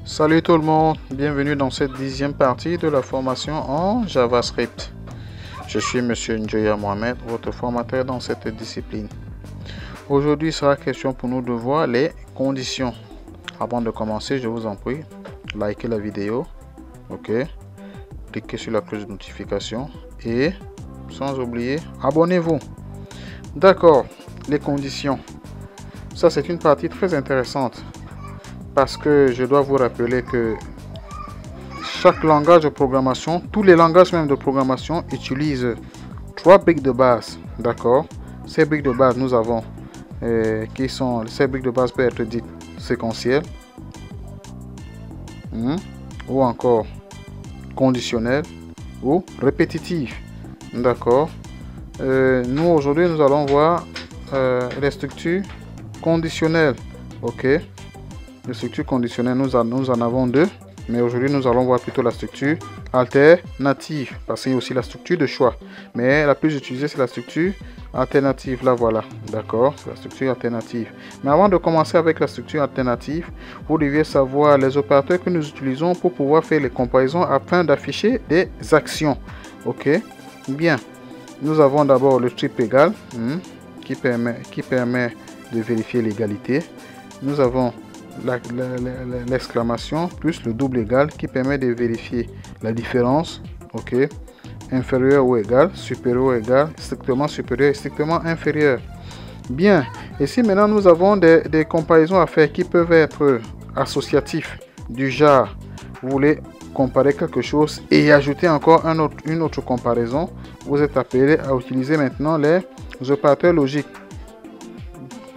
Salut tout le monde, bienvenue dans cette 10e partie de la formation en JavaScript. Je suis Monsieur Njoya Mohamed, votre formateur dans cette discipline. Aujourd'hui, il sera question pour nous de voir les conditions. Avant de commencer, je vous en prie, likez la vidéo, ok, cliquez sur la cloche de notification et sans oublier, abonnez-vous. D'accord, les conditions. Ça, c'est une partie très intéressante. Parce que je dois vous rappeler que chaque langage de programmation, tous les langages même de programmation utilisent 3 briques de base. D'accord? Ces briques de base, nous avons ces briques de base peuvent être dites séquentielles ou encore conditionnelles ou répétitives. D'accord? Nous aujourd'hui, nous allons voir les structures conditionnelles. Ok? Les structures conditionnelles, nous en avons deux, mais aujourd'hui nous allons voir plutôt la structure alternative, parce qu'il y a aussi la structure de choix, mais la plus utilisée c'est la structure alternative. Là voilà, d'accord, c'est la structure alternative. Mais avant de commencer avec la structure alternative, vous deviez savoir les opérateurs que nous utilisons pour pouvoir faire les comparaisons afin d'afficher des actions. Ok, bien, nous avons d'abord le triple égal qui permet de vérifier l'égalité. Nous avons l'exclamation plus le double égal qui permet de vérifier la différence. Ok, inférieur ou égal, supérieur ou égal, strictement supérieur et strictement inférieur. Bien, ici maintenant nous avons des comparaisons à faire qui peuvent être associatifs, du genre vous voulez comparer quelque chose et ajouter encore une autre comparaison. Vous êtes appelé à utiliser maintenant les opérateurs logiques.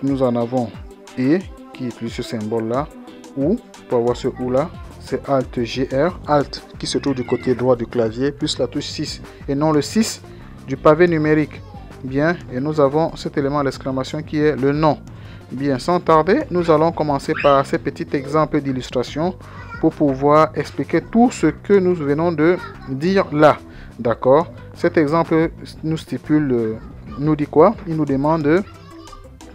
Nous en avons et qui utilise ce symbole là, ou pour avoir ce ou là, c'est Alt GR, Alt qui se trouve du côté droit du clavier, plus la touche 6 et non le 6 du pavé numérique. Bien, et nous avons cet élément d'exclamation qui est le nom. Bien, sans tarder, nous allons commencer par ces petits exemples d'illustration pour pouvoir expliquer tout ce que nous venons de dire là. D'accord? Cet exemple nous stipule, nous dit quoi? Il nous demande de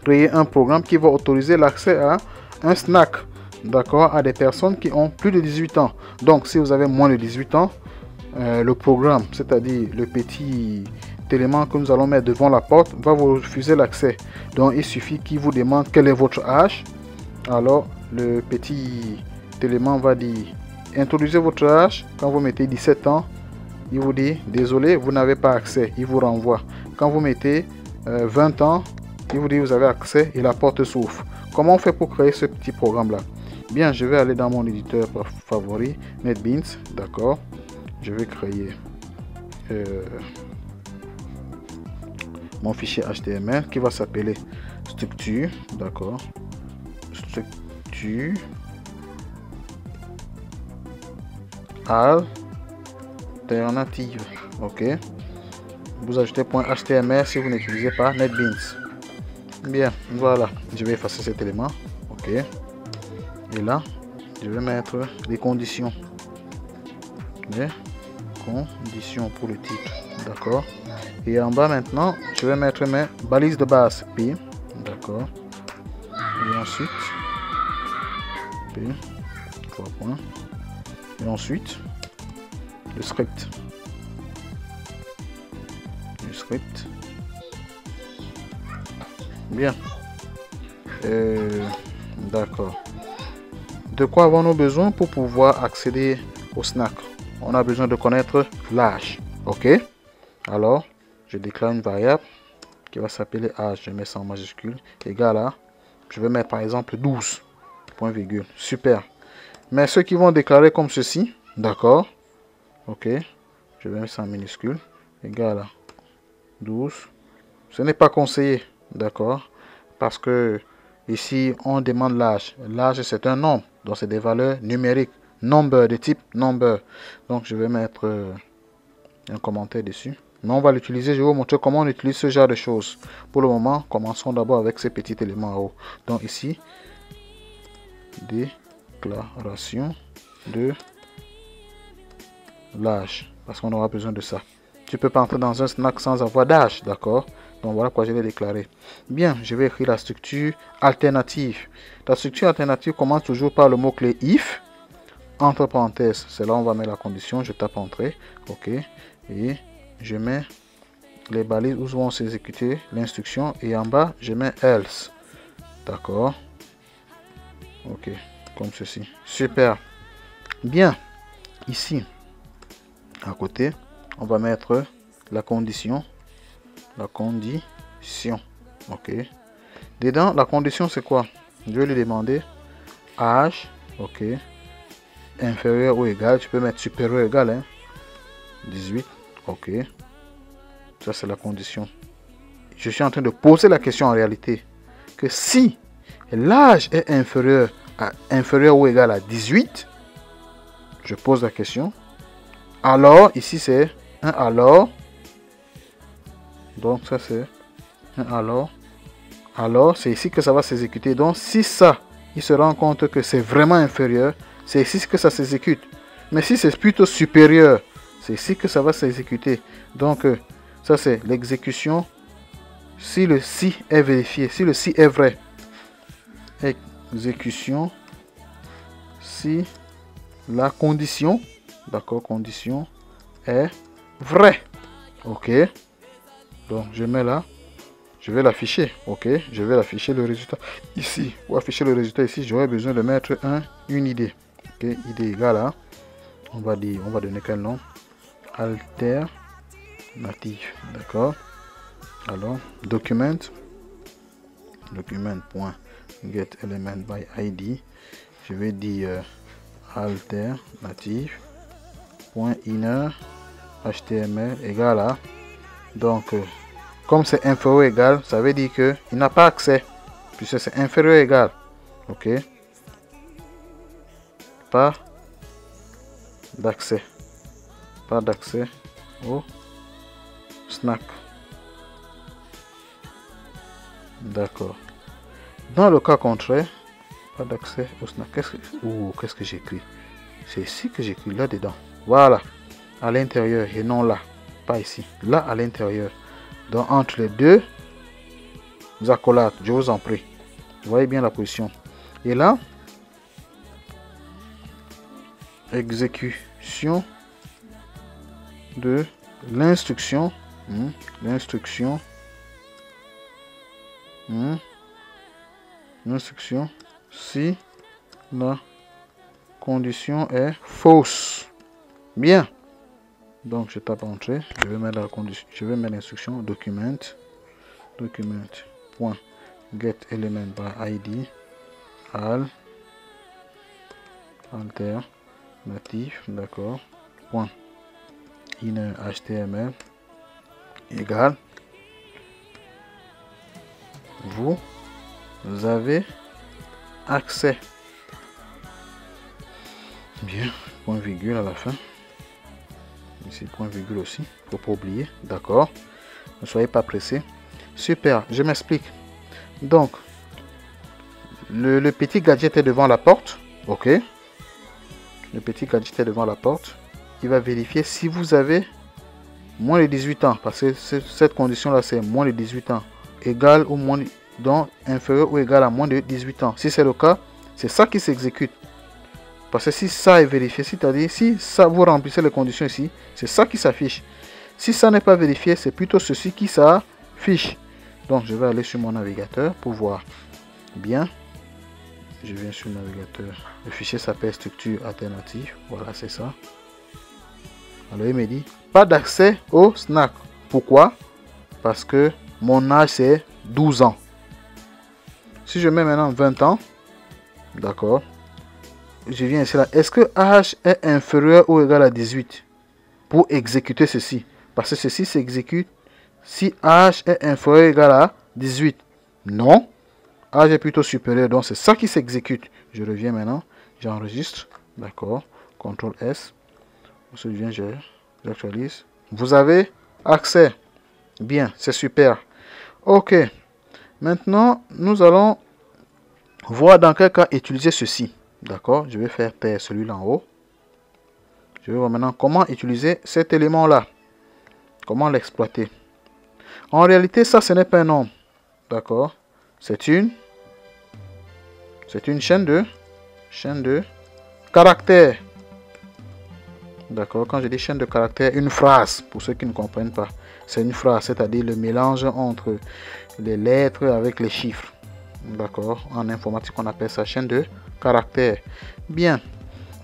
créer un programme qui va autoriser l'accès à un snack, d'accord, à des personnes qui ont plus de 18 ans. Donc, si vous avez moins de 18 ans, le programme, c'est-à-dire le petit élément que nous allons mettre devant la porte, va vous refuser l'accès. Donc, il suffit qu'il vous demande quel est votre âge. Alors, le petit élément va dire, introduisez votre âge. Quand vous mettez 17 ans, il vous dit, désolé, vous n'avez pas accès. Il vous renvoie. Quand vous mettez 20 ans, il vous dit vous avez accès et la porte s'ouvre. Comment on fait pour créer ce petit programme là? Bien, je vais aller dans mon éditeur favori, NetBeans, d'accord. Je vais créer mon fichier HTML qui va s'appeler structure, d'accord. Structure alternative, ok. Vous ajoutez .html si vous n'utilisez pas NetBeans. Bien, voilà, je vais effacer cet élément, ok, et là, je vais mettre les conditions pour le titre, d'accord, et en bas maintenant, je vais mettre mes balises de base, P, d'accord, et ensuite, P, 3 points, et ensuite, le script, bien, d'accord. De quoi avons-nous besoin pour pouvoir accéder au snack? On a besoin de connaître l'âge, ok. Alors, je déclare une variable qui va s'appeler âge, je mets ça en majuscule, égal à, je vais mettre par exemple 12, point virgule, super. Mais ceux qui vont déclarer comme ceci, d'accord, ok, je vais mettre ça en minuscule, égal à 12, ce n'est pas conseillé, d'accord, parce que ici on demande l'âge. L'âge c'est un nombre, donc c'est des valeurs numériques, number de type number. Donc je vais mettre un commentaire dessus. Mais on va l'utiliser, je vais vous montrer comment on utilise ce genre de choses. Pour le moment, commençons d'abord avec ces petits éléments en haut. Donc ici, déclaration de l'âge, parce qu'on aura besoin de ça. Tu peux pas entrer dans un snack sans avoir d'âge, d'accord? Donc voilà pourquoi je l'ai déclaré. Bien, je vais écrire la structure alternative. La structure alternative commence toujours par le mot-clé if. entre parenthèses, c'est là où on va mettre la condition. Je tape entrée, ok, et je mets les balises où vont s'exécuter l'instruction, et en bas je mets else, d'accord, ok, comme ceci. Super. Bien, ici à côté on va mettre la condition, ok. Dedans la condition c'est quoi? Je vais lui demander âge, ok, inférieur ou égal. Tu peux mettre supérieur ou égal, hein? 18, ok. Ça c'est la condition. Je suis en train de poser la question en réalité, que si l'âge est inférieur ou égal à 18, je pose la question, alors ici c'est un alors, donc ça c'est un alors c'est ici que ça va s'exécuter. Donc si ça, il se rend compte que c'est vraiment inférieur, c'est ici que ça s'exécute. Mais si c'est plutôt supérieur, c'est ici que ça va s'exécuter. Donc ça c'est l'exécution si le si est vérifié, si le si est vrai. Exécution si la condition, d'accord, condition est vraie, ok. Donc je mets là, je vais l'afficher, ok, je vais l'afficher le résultat ici. Pour afficher le résultat ici, j'aurais besoin de mettre une idée, ok, idée égale à, on va donner quel nom? Alternative, d'accord. Alors document.getElementById, je vais dire alternative.inner html égale à, donc comme c'est inférieur ou égal, ça veut dire que il n'a pas accès, puisque c'est inférieur ou égal, ok, pas d'accès au snack, d'accord. Dans le cas contraire, pas d'accès au snack. Qu'est-ce que j'écris? C'est ici que j'écris, là dedans, voilà, à l'intérieur et non là, pas ici, là à l'intérieur. Donc entre les deux accolades, je vous en prie, vous voyez bien la position. Et là, exécution de l'instruction, l'instruction si la condition est fausse. Bien. Donc je tape entrée, je vais mettre la condition, je vais mettre l'instruction document.getElementById alternative, d'accord, point inner html égale, vous avez accès, bien, point virgule à la fin, ici point virgule aussi, faut pas oublier, d'accord, ne soyez pas pressé. Super, je m'explique. Donc le petit gadget est devant la porte, ok, le petit gadget est devant la porte, il va vérifier si vous avez moins de 18 ans, parce que cette condition là c'est moins de 18 ans, égal ou moins, donc inférieur ou égal à moins de 18 ans. Si c'est le cas, c'est ça qui s'exécute, parce que si ça est vérifié, c'est-à-dire si ça vous remplissez les conditions ici, c'est ça qui s'affiche. Si ça n'est pas vérifié, c'est plutôt ceci qui s'affiche. Donc je vais aller sur mon navigateur pour voir. Bien, je viens sur le navigateur, le fichier s'appelle structure alternative, voilà, c'est ça. Alors il me dit pas d'accès au snack. Pourquoi? Parce que mon âge c'est 12 ans. Si je mets maintenant 20 ans, d'accord, je viens ici là, est-ce que âge est inférieur ou égal à 18 pour exécuter ceci? Parce que ceci s'exécute si âge est inférieur ou égal à 18. Non, âge est plutôt supérieur, donc c'est ça qui s'exécute. Je reviens maintenant, j'enregistre, d'accord, CTRL S, ensuite je viens, j'actualise. Vous avez accès. Bien, c'est super. Ok, maintenant nous allons voir dans quel cas utiliser ceci. D'accord, je vais faire taire celui-là en haut. Je vais voir maintenant comment utiliser cet élément-là. Comment l'exploiter. En réalité, ça, ce n'est pas un nombre. D'accord, c'est une chaîne de caractères. D'accord, quand je dis chaîne de caractères, une phrase, pour ceux qui ne comprennent pas, c'est une phrase, c'est-à-dire le mélange entre les lettres avec les chiffres. D'accord, en informatique, on appelle ça chaîne de caractères. Bien,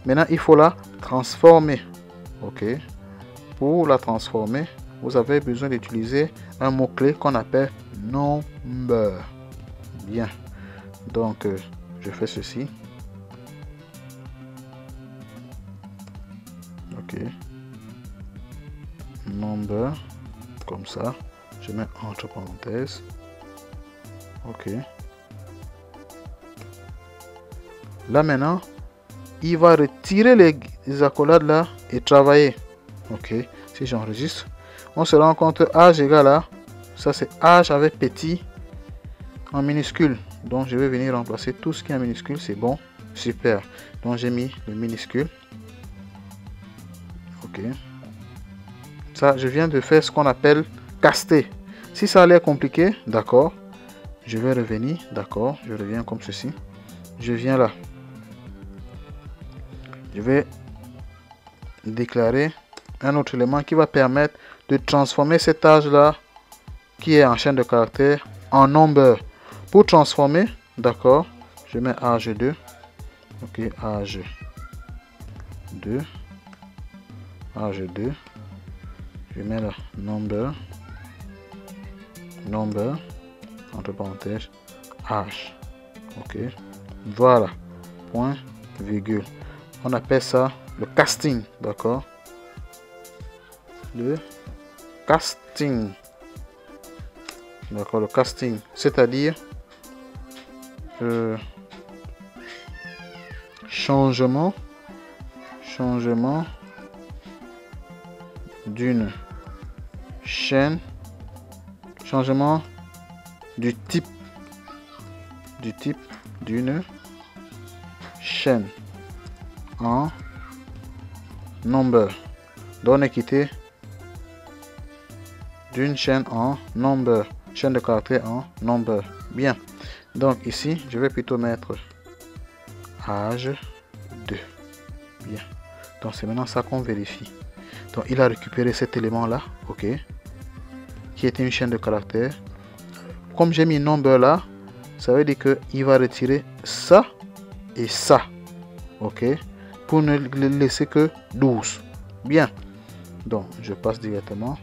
maintenant, il faut la transformer. Ok, pour la transformer, vous avez besoin d'utiliser un mot-clé qu'on appelle number. Bien, donc je fais ceci. Ok, number, comme ça, je mets entre parenthèses. Ok, là maintenant il va retirer les accolades là et travailler. Ok, si j'enregistre, on se rend compte âge égale à, ça c'est âge avec petit en minuscule. Donc je vais venir remplacer tout ce qui est en minuscule. C'est bon, super. Donc j'ai mis le minuscule. Ok, ça je viens de faire ce qu'on appelle caster. Si ça a l'air compliqué, d'accord, je vais revenir. D'accord, je reviens comme ceci. Je viens là, je vais déclarer un autre élément qui va permettre de transformer cet âge là qui est en chaîne de caractères en number. Pour transformer, d'accord, je mets âge 2. Ok, âge 2, âge 2, je mets là number, entre parenthèses, âge. Ok, voilà, point, virgule. On appelle ça le casting, d'accord, le casting, d'accord, le casting, c'est-à-dire changement d'une chaîne, changement du type d'une chaîne en number. Donne équité d'une chaîne en number, chaîne de caractères en number. Bien, donc ici je vais plutôt mettre âge 2. Bien, donc c'est maintenant ça qu'on vérifie. Donc il a récupéré cet élément là, ok, qui était une chaîne de caractères. Comme j'ai mis number là, ça veut dire que il va retirer ça et ça, ok, pour ne laisser que 12. Bien, donc je passe directement,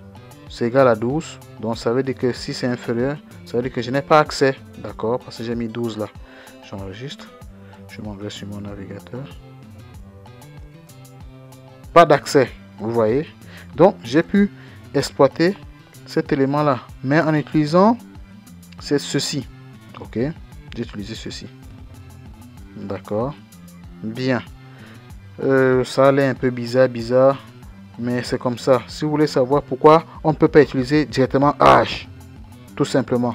c'est égal à 12. Donc ça veut dire que si c'est inférieur, ça veut dire que je n'ai pas accès, d'accord, parce que j'ai mis 12 là. J'enregistre, je m'en vais sur mon navigateur, pas d'accès, vous voyez. Donc j'ai pu exploiter cet élément là, mais en utilisant c'est ceci. Ok, j'ai utilisé ceci, d'accord. Bien, ça allait un peu bizarre, mais c'est comme ça. Si vous voulez savoir pourquoi on ne peut pas utiliser directement âge, tout simplement,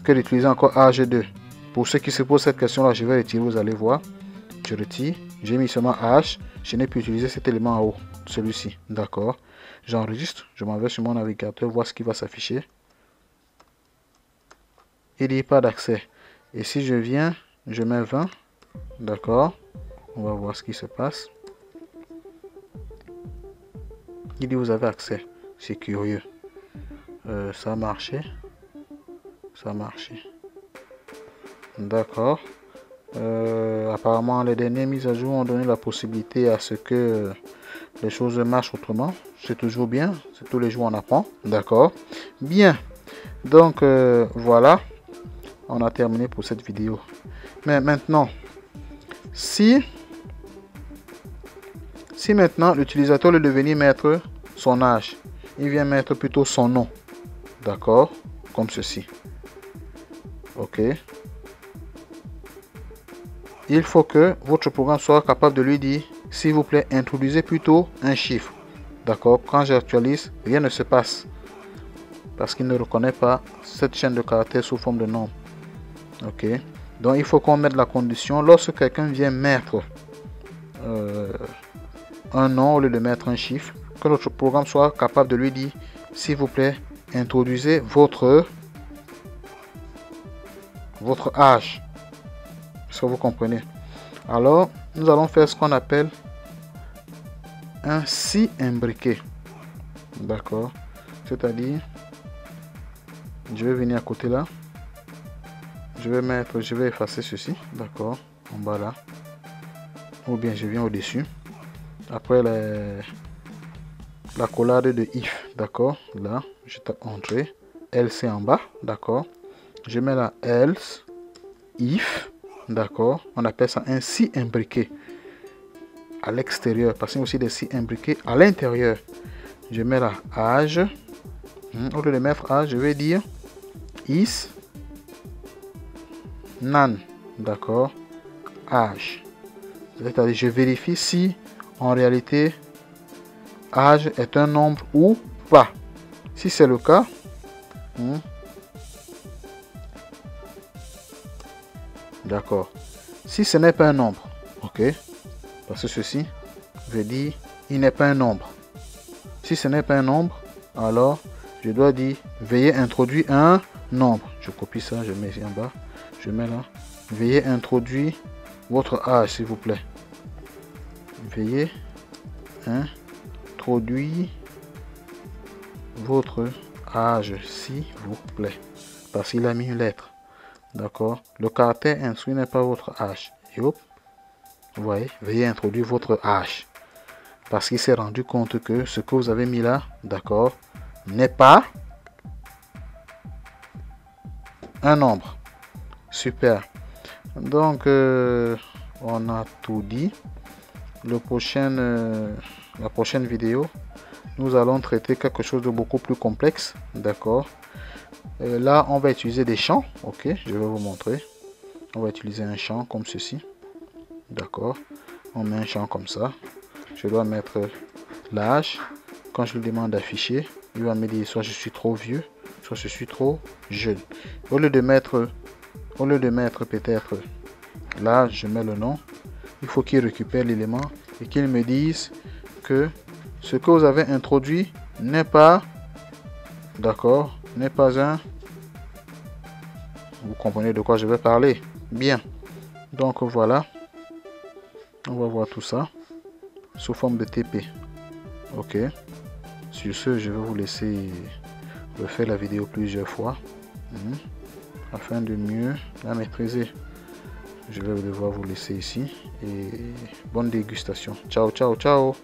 que d'utiliser encore âge 2. Pour ceux qui se posent cette question là, je vais retirer, vous allez voir, je retire, j'ai mis seulement âge, je n'ai pu utiliser cet élément en haut, celui-ci, d'accord. J'enregistre, je m'en vais sur mon navigateur, voir ce qui va s'afficher. Il n'y a pas d'accès. Et si je viens, je mets 20, d'accord, on va voir ce qui se passe. Il dit vous avez accès, c'est curieux. Ça a marché, d'accord. Apparemment les dernières mises à jour ont donné la possibilité à ce que les choses marchent autrement. C'est toujours bien, c'est tous les jours on apprend, d'accord. Bien, donc voilà, on a terminé pour cette vidéo. Mais maintenant, si maintenant l'utilisateur veut devenir mettre son âge, il vient mettre plutôt son nom, d'accord, comme ceci. Ok, il faut que votre programme soit capable de lui dire s'il vous plaît introduisez plutôt un chiffre, d'accord. Quand j'actualise, rien ne se passe parce qu'il ne reconnaît pas cette chaîne de caractères sous forme de nombre. Ok, donc il faut qu'on mette la condition lorsque quelqu'un vient mettre un nom au lieu de mettre un chiffre, que notre programme soit capable de lui dire s'il vous plaît introduisez votre âge. Est-ce que vous comprenez? Alors nous allons faire ce qu'on appelle un si imbriqué. D'accord. C'est-à-dire, je vais venir à côté là. Je vais effacer ceci. D'accord. En bas là. Ou bien je viens au-dessus. Après la collade de if. D'accord. Là, je tape entrée. Else en bas. D'accord. Je mets là else. If. D'accord. On appelle ça un si imbriqué. À l'extérieur. Parce qu'il y a aussi des si imbriqués à l'intérieur. Je mets là âge. Au lieu de mettre âge, je vais dire is nan. D'accord. Âge. C'est-à-dire, je vérifie si en réalité âge est un nombre ou pas. Si c'est le cas, d'accord. Si ce n'est pas un nombre, ok. Parce que ceci veut dire il n'est pas un nombre. Si ce n'est pas un nombre, alors je dois dire veuillez introduire un nombre. Je copie ça, je mets ici en bas. Je mets là. Veuillez introduire votre âge, s'il vous plaît. Veuillez introduire votre âge, s'il vous plaît. Parce qu'il a mis une lettre. D'accord. Le caractère instruit n'est pas votre âge. Et hop. Vous voyez, veuillez introduire votre âge. Parce qu'il s'est rendu compte que ce que vous avez mis là, d'accord, n'est pas un nombre. Super. Donc, on a tout dit. La prochaine vidéo, nous allons traiter quelque chose de beaucoup plus complexe. D'accord. Là, on va utiliser des champs. Ok, je vais vous montrer. On va utiliser un champ comme ceci. D'accord. On met un champ comme ça. Je dois mettre l'âge. Quand je lui demande d'afficher, il va me dire soit je suis trop vieux, soit je suis trop jeune. Au lieu de mettre peut-être l'âge, je mets le nom. Il faut qu'il récupère l'élément et qu'il me dise que ce que vous avez introduit n'est pas, d'accord, n'est pas un. Vous comprenez de quoi je vais parler? Bien. Donc voilà. On va voir tout ça sous forme de TP. Ok. Sur ce, je vais vous laisser refaire la vidéo plusieurs fois afin de mieux la maîtriser. Je vais devoir vous laisser ici et bonne dégustation. Ciao, ciao, ciao.